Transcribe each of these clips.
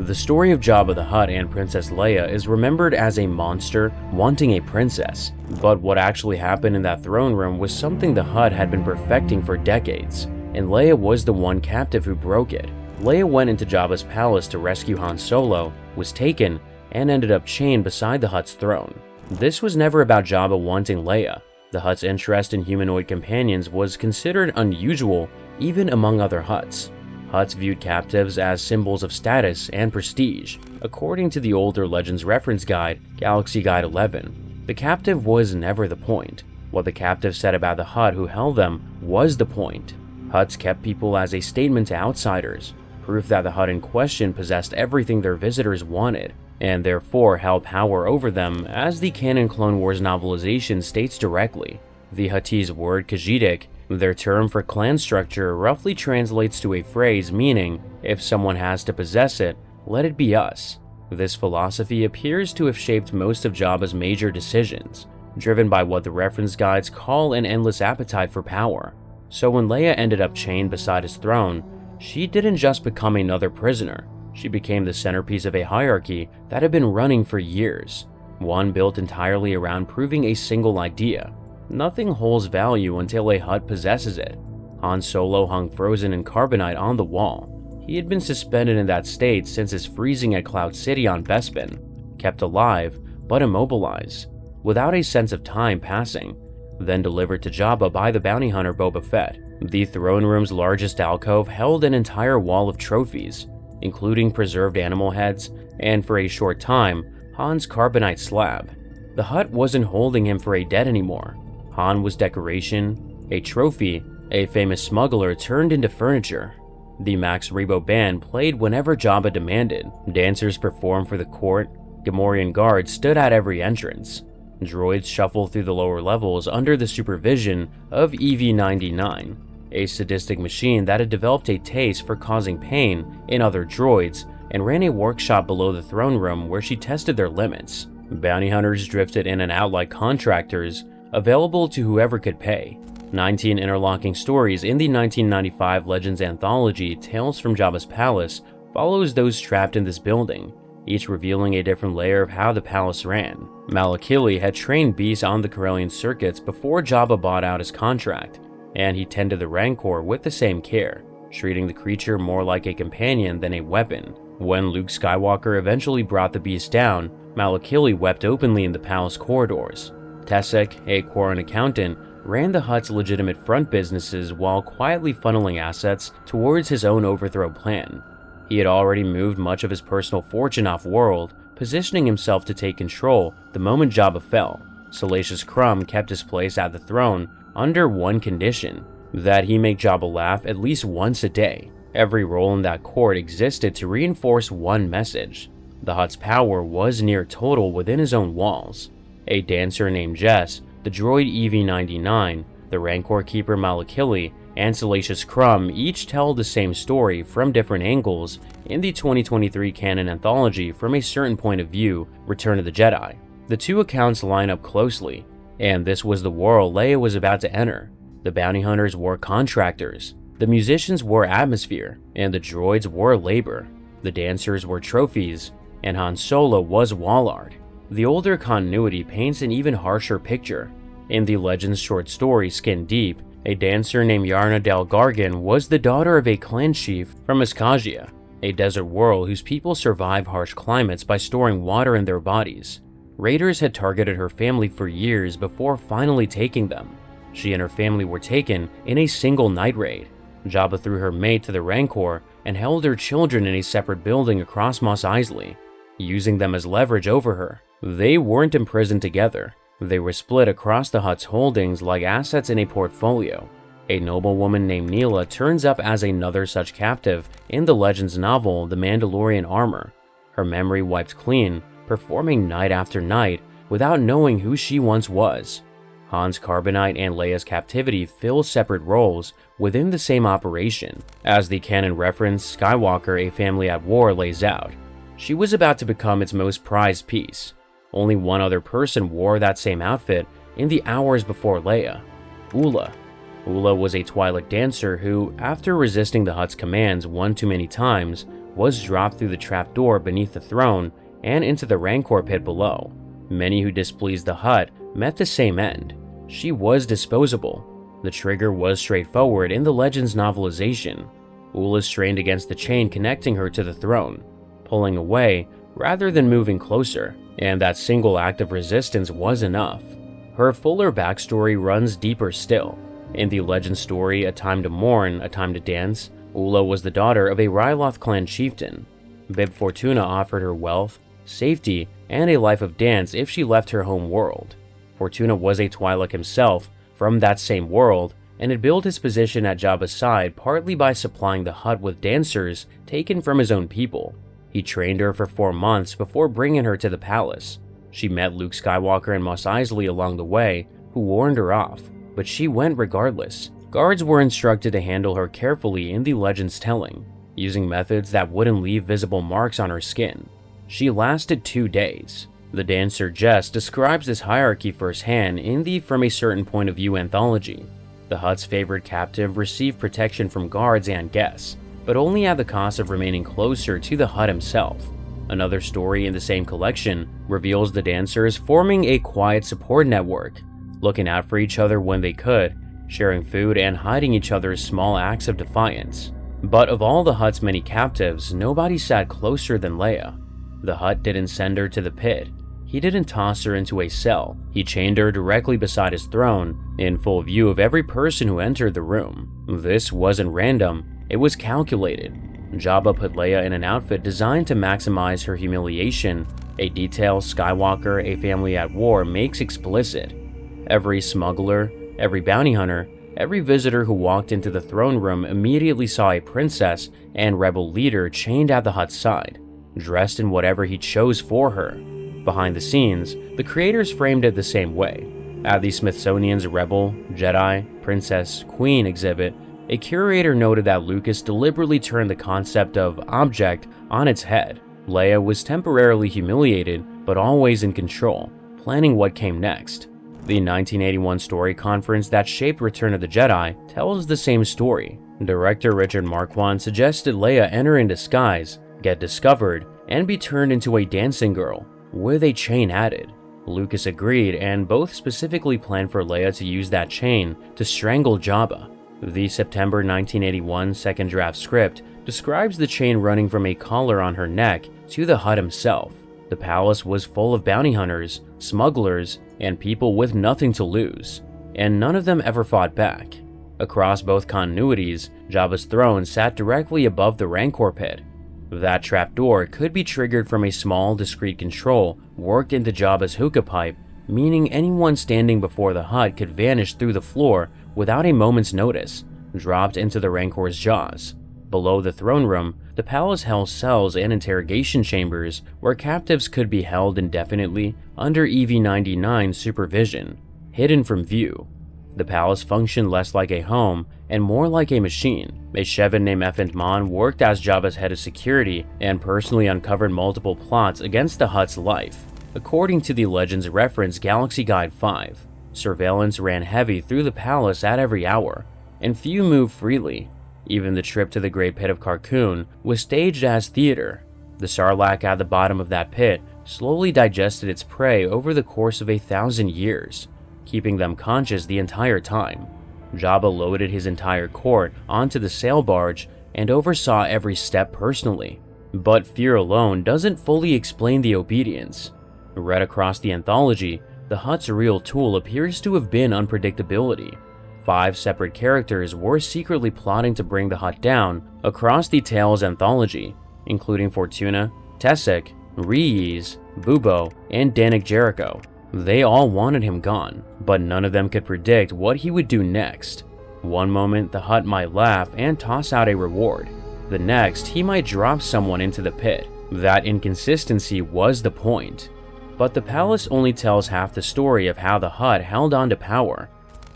The story of Jabba the Hutt and Princess Leia is remembered as a monster wanting a princess, but what actually happened in that throne room was something the Hutt had been perfecting for decades, and Leia was the one captive who broke it. Leia went into Jabba's palace to rescue Han Solo, was taken, and ended up chained beside the Hutt's throne. This was never about Jabba wanting Leia. The Hutt's interest in humanoid companions was considered unusual even among other Hutts. Hutts viewed captives as symbols of status and prestige. According to the older Legends reference guide, Galaxy Guide 11, the captive was never the point. What the captive said about the Hutt who held them was the point. Hutts kept people as a statement to outsiders, proof that the Hutt in question possessed everything their visitors wanted, and therefore held power over them, as the Canon Clone Wars novelization states directly. The Huttese word Khajiit, their term for clan structure, roughly translates to a phrase meaning, if someone has to possess it, let it be us. This philosophy appears to have shaped most of Jabba's major decisions, driven by what the reference guides call an endless appetite for power. So when Leia ended up chained beside his throne, she didn't just become another prisoner. She became the centerpiece of a hierarchy that had been running for years, one built entirely around proving a single idea. Nothing holds value until a Hutt possesses it. Han Solo hung frozen in carbonite on the wall. He had been suspended in that state since his freezing at Cloud City on Bespin, kept alive but immobilized, without a sense of time passing, then delivered to Jabba by the bounty hunter Boba Fett. The throne room's largest alcove held an entire wall of trophies, including preserved animal heads, and for a short time, Han's carbonite slab. The Hutt wasn't holding him for a debt anymore. Han was decoration, a trophy, a famous smuggler turned into furniture. The Max Rebo band played whenever Jabba demanded. Dancers performed for the court. Gamorrean guards stood at every entrance. Droids shuffled through the lower levels under the supervision of EV-99, a sadistic machine that had developed a taste for causing pain in other droids and ran a workshop below the throne room where she tested their limits. Bounty hunters drifted in and out like contractors, available to whoever could pay. 19 interlocking stories in the 1995 Legends anthology Tales from Jabba's Palace follows those trapped in this building, each revealing a different layer of how the palace ran. Malakili had trained beasts on the Corellian circuits before Jabba bought out his contract, and he tended the Rancor with the same care, treating the creature more like a companion than a weapon. When Luke Skywalker eventually brought the beast down, Malakili wept openly in the palace corridors. Tessek, a Quarren accountant, ran the Hutt's legitimate front businesses while quietly funneling assets towards his own overthrow plan. He had already moved much of his personal fortune off-world, positioning himself to take control the moment Jabba fell. Salacious Crumb kept his place at the throne under one condition, that he make Jabba laugh at least once a day. Every role in that court existed to reinforce one message. The Hutt's power was near total within his own walls. A dancer named Jess, the droid EV-99, the Rancor Keeper Malakili, and Salacious Crumb each tell the same story from different angles in the 2023 canon anthology From a Certain Point of View, Return of the Jedi. The two accounts line up closely, and this was the world Leia was about to enter. The bounty hunters were contractors, the musicians were atmosphere, and the droids were labor. The dancers were trophies, and Han Solo was wall art. The older continuity paints an even harsher picture. In the Legends short story Skin Deep, a dancer named Yarna Del Gargan was the daughter of a clan chief from Iskagia, a desert world whose people survive harsh climates by storing water in their bodies. Raiders had targeted her family for years before finally taking them. She and her family were taken in a single night raid. Jabba threw her mate to the Rancor and held her children in a separate building across Mos Eisley, using them as leverage over her. They weren't imprisoned together. They were split across the Hutt's holdings like assets in a portfolio. A noblewoman named Neela turns up as another such captive in the Legends novel The Mandalorian Armor, her memory wiped clean, performing night after night without knowing who she once was. Han's carbonite and Leia's captivity fill separate roles within the same operation. As the canon reference Skywalker, A Family at War lays out, she was about to become its most prized piece. Only one other person wore that same outfit in the hours before Leia, Oola. Oola was a Twi'lek dancer who, after resisting the Hutt's commands one too many times, was dropped through the trapdoor beneath the throne and into the Rancor pit below. Many who displeased the Hutt met the same end. She was disposable. The trigger was straightforward in the Legends novelization. Oola strained against the chain connecting her to the throne, pulling away rather than moving closer, and that single act of resistance was enough. Her fuller backstory runs deeper still. In the legend story A Time to Mourn, A Time to Dance, Oola was the daughter of a Ryloth clan chieftain. Bib Fortuna offered her wealth, safety, and a life of dance if she left her home world. Fortuna was a Twi'lek himself from that same world, and had built his position at Jabba's side partly by supplying the Hutt with dancers taken from his own people. He trained her for 4 months before bringing her to the palace. She met Luke Skywalker and Mos Eisley along the way, who warned her off, but she went regardless. Guards were instructed to handle her carefully in the legend's telling, using methods that wouldn't leave visible marks on her skin. She lasted 2 days. The dancer Jess describes this hierarchy firsthand in the From a Certain Point of View anthology. The Hutt's favorite captive received protection from guards and guests, but only at the cost of remaining closer to the Hutt himself. Another story in the same collection reveals the dancers forming a quiet support network, looking out for each other when they could, sharing food and hiding each other's small acts of defiance. But of all the Hutt's many captives, nobody sat closer than Leia. The Hutt didn't send her to the pit. He didn't toss her into a cell. He chained her directly beside his throne, in full view of every person who entered the room. This wasn't random, it was calculated. Jabba put Leia in an outfit designed to maximize her humiliation, a detail Skywalker, A Family at War makes explicit. Every smuggler, every bounty hunter, every visitor who walked into the throne room immediately saw a princess and rebel leader chained at the Hutt's side, dressed in whatever he chose for her. Behind the scenes, the creators framed it the same way. At the Smithsonian's Rebel, Jedi, Princess, Queen exhibit, a curator noted that Lucas deliberately turned the concept of object on its head. Leia was temporarily humiliated, but always in control, planning what came next. The 1981 story conference that shaped Return of the Jedi tells the same story. Director Richard Marquand suggested Leia enter in disguise, get discovered, and be turned into a dancing girl, with a chain added. Lucas agreed, and both specifically planned for Leia to use that chain to strangle Jabba. The September 1981 second draft script describes the chain running from a collar on her neck to the Hutt himself. The palace was full of bounty hunters, smugglers, and people with nothing to lose, and none of them ever fought back. Across both continuities, Jabba's throne sat directly above the Rancor pit. That trapdoor could be triggered from a small, discrete control worked into Jabba's hookah pipe, meaning anyone standing before the Hutt could vanish through the floor without a moment's notice, dropped into the Rancor's jaws. Below the throne room, the palace held cells and interrogation chambers where captives could be held indefinitely under EV-99 supervision, hidden from view. The palace functioned less like a home and more like a machine. A Shevan named Effend Mon worked as Jabba's head of security and personally uncovered multiple plots against the Hutt's life. According to the Legends reference Galaxy Guide 5, surveillance ran heavy through the palace at every hour, and few moved freely. Even the trip to the Great Pit of Carkoon was staged as theater. The Sarlacc at the bottom of that pit slowly digested its prey over the course of 1,000 years, keeping them conscious the entire time. Jabba loaded his entire court onto the sail barge and oversaw every step personally. But fear alone doesn't fully explain the obedience. Read across the anthology, the Hutt's real tool appears to have been unpredictability. 5 separate characters were secretly plotting to bring the Hutt down across the Tales anthology, including Fortuna, Tessek, Reyes, Bubo, and Danik Jericho. They all wanted him gone, but none of them could predict what he would do next. One moment, the Hutt might laugh and toss out a reward. The next, he might drop someone into the pit. That inconsistency was the point. But the palace only tells half the story of how the Hutt held on to power.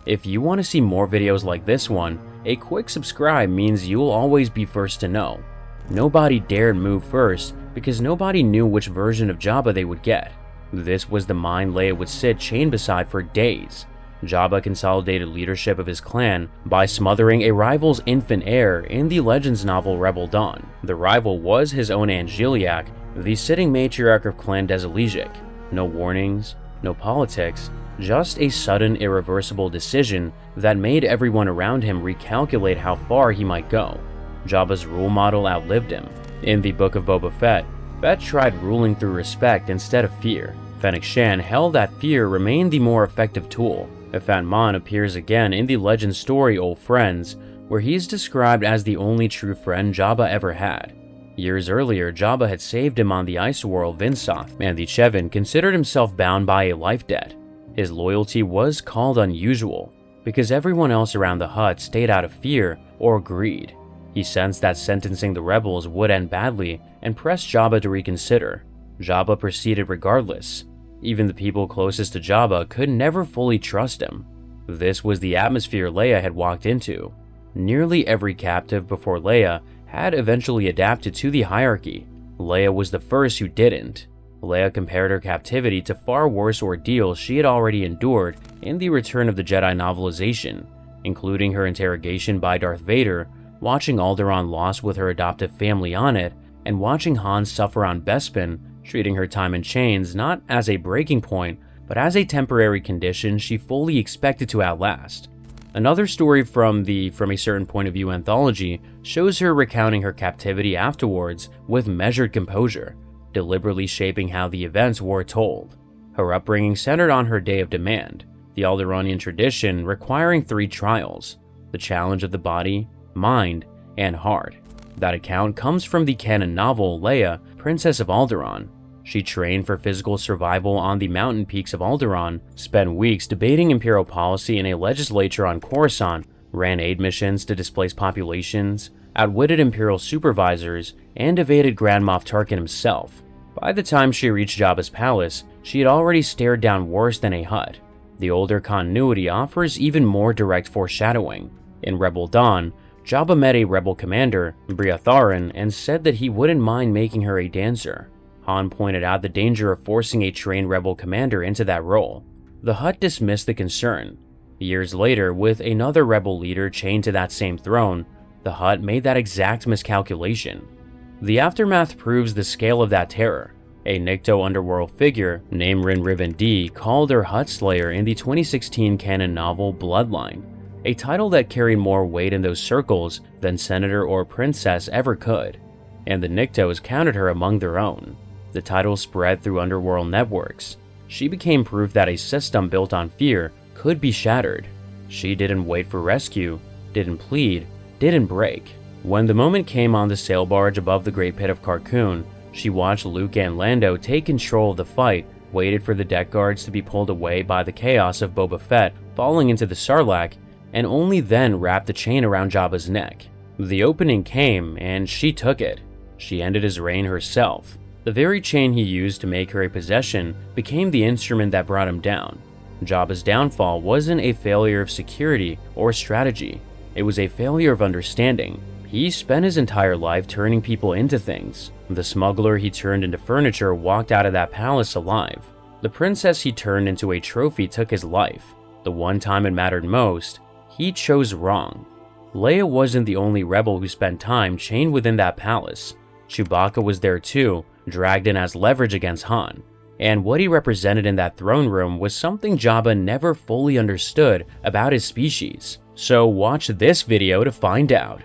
If you want to see more videos like this one, a quick subscribe means you'll always be first to know. Nobody dared move first because nobody knew which version of Jabba they would get. This was the mind Leia would sit chained beside for days. Jabba consolidated leadership of his clan by smothering a rival's infant heir in the Legends novel Rebel Dawn. The rival was his own Angeliac, the sitting matriarch of Clan Desilesic. No warnings, no politics, just a sudden, irreversible decision that made everyone around him recalculate how far he might go. Jabba's rule model outlived him. In the Book of Boba Fett, Fett tried ruling through respect instead of fear. Fennec Shand held that fear remained the more effective tool. Fat Man appears again in the legend story Old Friends, where he is described as the only true friend Jabba ever had. Years earlier, Jabba had saved him on the ice world Vinsoth, and the Chevin considered himself bound by a life debt. His loyalty was called unusual, because everyone else around the Hutt stayed out of fear or greed. He sensed that sentencing the rebels would end badly and pressed Jabba to reconsider. Jabba proceeded regardless. Even the people closest to Jabba could never fully trust him. This was the atmosphere Leia had walked into. Nearly every captive before Leia had eventually adapted to the hierarchy. Leia was the first who didn't. Leia compared her captivity to far worse ordeals she had already endured in the Return of the Jedi novelization, including her interrogation by Darth Vader, watching Alderaan lost with her adoptive family on it, and watching Han suffer on Bespin, treating her time in chains not as a breaking point, but as a temporary condition she fully expected to outlast. Another story from the From a Certain Point of View anthology shows her recounting her captivity afterwards with measured composure, deliberately shaping how the events were told. Her upbringing centered on her Day of Demand, the Alderaanian tradition requiring 3 trials: the challenge of the body, mind, and heart. That account comes from the canon novel Leia, Princess of Alderaan. She trained for physical survival on the mountain peaks of Alderaan, spent weeks debating imperial policy in a legislature on Coruscant, ran aid missions to displace populations, outwitted imperial supervisors, and evaded Grand Moff Tarkin himself. By the time she reached Jabba's palace, she had already stared down worse than a Hutt. The older continuity offers even more direct foreshadowing. In Rebel Dawn, Jabba met a rebel commander, Briatharan, and said that he wouldn't mind making her a dancer. Han pointed out the danger of forcing a trained rebel commander into that role. The Hutt dismissed the concern. Years later, with another rebel leader chained to that same throne, the Hutt made that exact miscalculation. The aftermath proves the scale of that terror. A Nikto underworld figure named Rin D called her Hutt Slayer in the 2016 canon novel Bloodline, a title that carried more weight in those circles than Senator or Princess ever could, and the Niktos counted her among their own. The title spread through underworld networks. She became proof that a system built on fear could be shattered. She didn't wait for rescue, didn't plead, didn't break. When the moment came on the sail barge above the Great Pit of Carkoon, she watched Luke and Lando take control of the fight, waited for the deck guards to be pulled away by the chaos of Boba Fett falling into the Sarlacc, and only then wrapped the chain around Jabba's neck. The opening came, and she took it. She ended his reign herself. The very chain he used to make her a possession became the instrument that brought him down. Jabba's downfall wasn't a failure of security or strategy. It was a failure of understanding. He spent his entire life turning people into things. The smuggler he turned into furniture walked out of that palace alive. The princess he turned into a trophy took his life. The one time it mattered most, he chose wrong. Leia wasn't the only rebel who spent time chained within that palace. Chewbacca was there too, dragged in as leverage against Han. And what he represented in that throne room was something Jabba never fully understood about his species. So watch this video to find out.